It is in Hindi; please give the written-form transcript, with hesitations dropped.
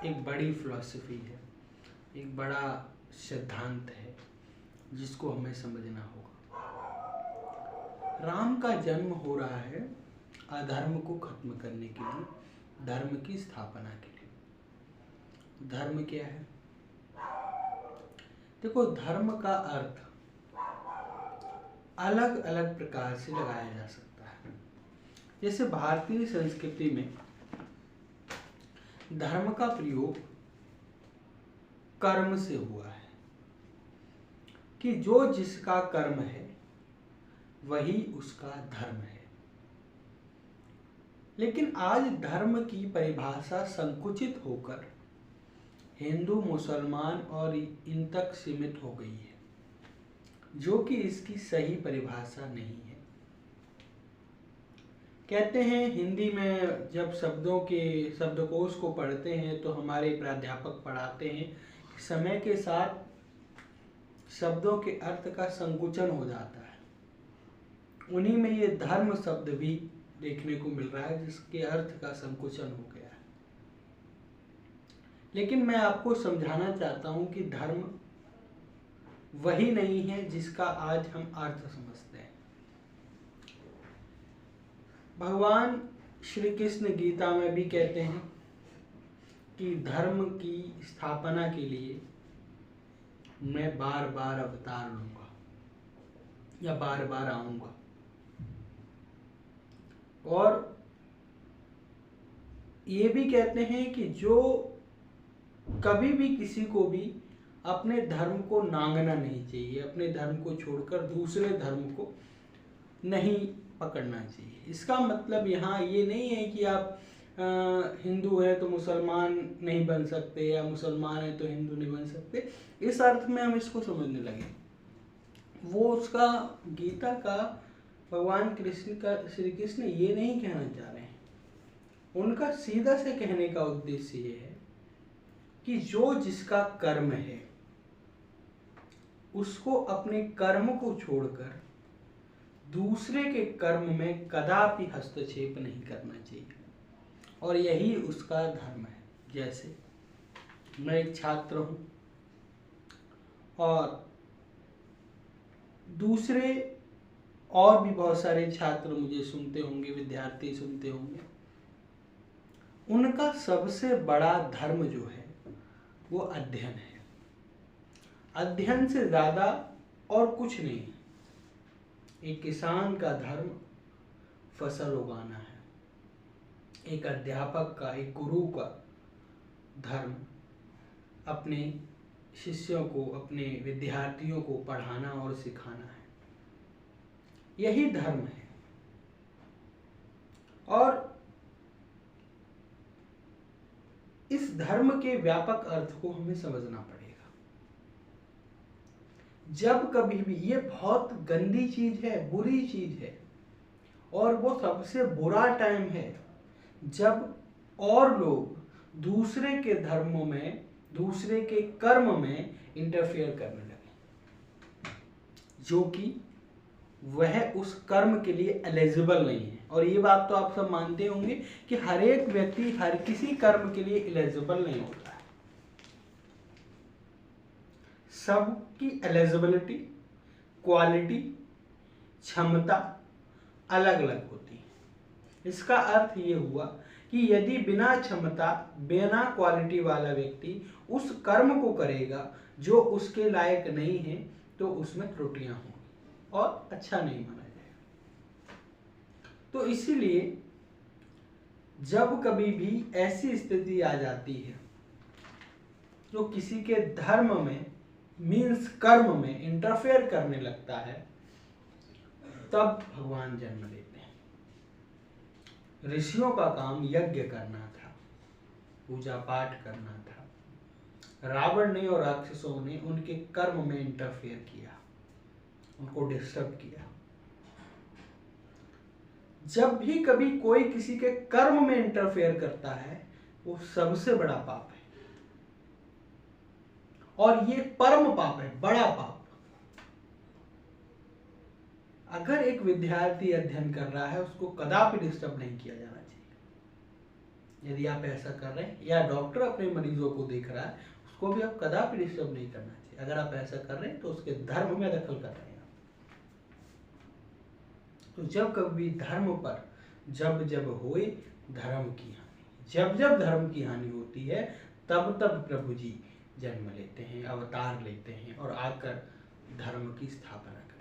एक बड़ी फिलॉसफी है, एक बड़ा सिद्धांत है जिसको हमें समझना होगा। राम का जन्म हो रहा है अधर्म को खत्म करने के लिए, धर्म की स्थापना के लिए। धर्म क्या है? देखो, धर्म का अर्थ अलग अलग प्रकार से लगाया जा सकता है। जैसे भारतीय संस्कृति में धर्म का प्रयोग कर्म से हुआ है कि जो जिसका कर्म है वही उसका धर्म है। लेकिन आज धर्म की परिभाषा संकुचित होकर हिंदू, मुसलमान और इन तक सीमित हो गई है, जो कि इसकी सही परिभाषा नहीं है। कहते हैं हिंदी में जब शब्दों के शब्दकोश को पढ़ते हैं तो हमारे प्राध्यापक पढ़ाते हैं कि समय के साथ शब्दों के अर्थ का संकुचन हो जाता है। उन्हीं में ये धर्म शब्द भी देखने को मिल रहा है जिसके अर्थ का संकुचन हो गया है। लेकिन मैं आपको समझाना चाहता हूं कि धर्म वही नहीं है जिसका आज हम अर्थ समझते हैं। भगवान श्री कृष्ण गीता में भी कहते हैं कि धर्म की स्थापना के लिए मैं बार बार अवतार लूंगा या बार बार आऊंगा। और ये भी कहते हैं कि जो कभी भी किसी को भी अपने धर्म को नांगना नहीं चाहिए, अपने धर्म को छोड़कर दूसरे धर्म को नहीं पकड़ना चाहिए। इसका मतलब यहाँ ये नहीं है कि आप हिंदू है तो मुसलमान नहीं बन सकते या मुसलमान है तो हिंदू नहीं बन सकते, इस अर्थ में हम इसको समझने लगे। वो उसका गीता का भगवान श्री कृष्ण ये नहीं कहना चाह रहे हैं। उनका सीधा से कहने का उद्देश्य ये है कि जो जिसका कर्म है उसको अपने कर्म को छोड़कर दूसरे के कर्म में कदापि हस्तक्षेप नहीं करना चाहिए, और यही उसका धर्म है। जैसे मैं एक छात्र हूं और दूसरे और भी बहुत सारे छात्र मुझे सुनते होंगे, विद्यार्थी सुनते होंगे। उनका सबसे बड़ा धर्म जो है वो अध्ययन है। अध्ययन से ज्यादा और कुछ नहीं। एक किसान का धर्म फसल उगाना है। एक अध्यापक का, एक गुरु का धर्म अपने शिष्यों को, अपने विद्यार्थियों को पढ़ाना और सिखाना है। यही धर्म है। और इस धर्म के व्यापक अर्थ को हमें समझना पड़ेगा। जब कभी भी, ये बहुत गंदी चीज है, बुरी चीज है, और वो सबसे बुरा टाइम है जब और लोग दूसरे के धर्मों में, दूसरे के कर्म में इंटरफेयर करने लगे, जो कि वह उस कर्म के लिए एलिजिबल नहीं है। और ये बात तो आप सब मानते होंगे कि हर एक व्यक्ति हर किसी कर्म के लिए एलिजिबल नहीं होता है। सबकी एलिजिबिलिटी, क्वालिटी, क्षमता अलग अलग होती है। इसका अर्थ ये हुआ कि यदि बिना क्षमता, बिना क्वालिटी वाला व्यक्ति उस कर्म को करेगा जो उसके लायक नहीं है, तो उसमें त्रुटियां होंगी और अच्छा नहीं माना जाएगा। तो इसीलिए जब कभी भी ऐसी स्थिति आ जाती है जो किसी के धर्म में, मीन्स कर्म में इंटरफेयर करने लगता है, तब भगवान जन्म लेते हैं। ऋषियों का काम यज्ञ करना था, पूजा पाठ करना था। रावण ने और राक्षसों ने उनके कर्म में इंटरफेयर किया, उनको डिस्टर्ब किया। जब भी कभी कोई किसी के कर्म में इंटरफेयर करता है, वो सबसे बड़ा पाप है, और ये परम पाप है, बड़ा पाप। अगर एक विद्यार्थी अध्ययन कर रहा है, उसको कदापि डिस्टर्ब नहीं किया जाना चाहिए। यदि आप ऐसा कर रहे हैं या डॉक्टर अपने मरीजों को देख रहा है, उसको भी आप कदापि डिस्टर्ब नहीं करना चाहिए। अगर आप ऐसा कर रहे हैं तो उसके धर्म में दखल कर रहे हैं। तो जब कभी धर्म पर जब जब होए धर्म की हानि, जब जब धर्म की हानि होती है तब तब प्रभु जी जन्म लेते हैं, अवतार लेते हैं और आकर धर्म की स्थापना करते हैं।